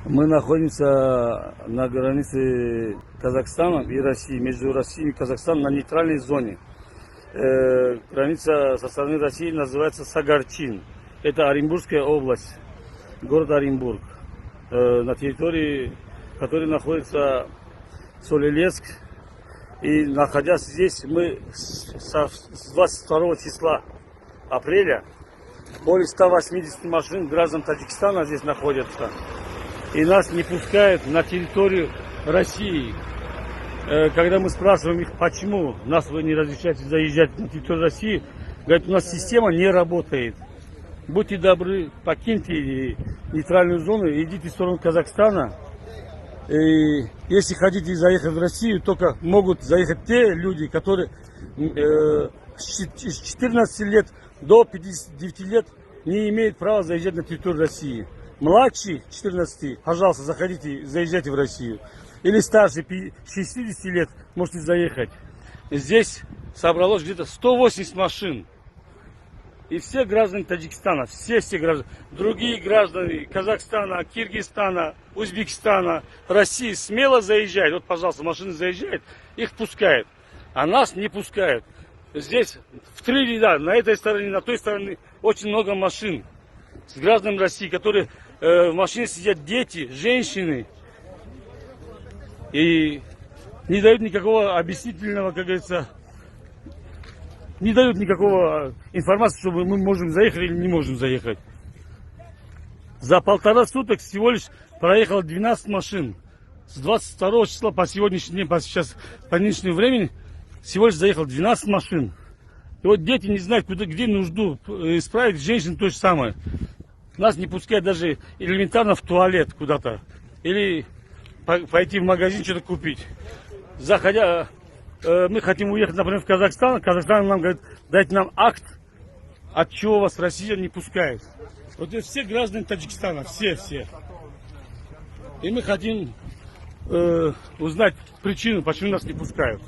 Мы находимся на границе Казахстана и России, между Россией и Казахстаном на нейтральной зоне. Граница со стороны России называется Сагарчин. Это Оренбургская область, город Оренбург, на территории которой находится Солилецк. И находясь здесь, мы с 22 числа апреля более 180 машин граждан Таджикистана здесь находятся. И нас не пускают на территорию России. Когда мы спрашиваем их, почему нас вы не разрешаете заезжать на территорию России, говорят, у нас система не работает. Будьте добры, покиньте нейтральную зону, идите в сторону Казахстана. И если хотите заехать в Россию, только могут заехать те люди, которые с 14 лет до 59 лет не имеют права заезжать на территорию России. Младший 14, пожалуйста, заходите, заезжайте в Россию. Или старше 60 лет можете заехать. Здесь собралось где-то 180 машин. И все граждане Таджикистана, все граждане, другие граждане Казахстана, Киргизстана, Узбекистана, России смело заезжают. Вот, пожалуйста, машины заезжают, их пускают. А нас не пускают. Здесь в 3 ряда, на этой стороне, на той стороне, очень много машин с гражданами России, которые в машине сидят дети, женщины. И не дают никакого объяснительного, как говорится, не дают никакого информации, чтобы мы можем заехать или не можем заехать. За 1,5 суток всего лишь проехало 12 машин. С 22 числа по сегодняшний день, по нынешнему времени, всего лишь заехало 12 машин. И вот дети не знают, где нужду исправить, женщины то же самое. Нас не пускают даже элементарно в туалет куда-то. Или пойти в магазин что-то купить. Заходя, мы хотим уехать, например, в Казахстан. Казахстан нам говорит, дайте нам акт, от чего вас Россия не пускает. Вот это все граждане Таджикистана, все. И мы хотим узнать причину, почему нас не пускают.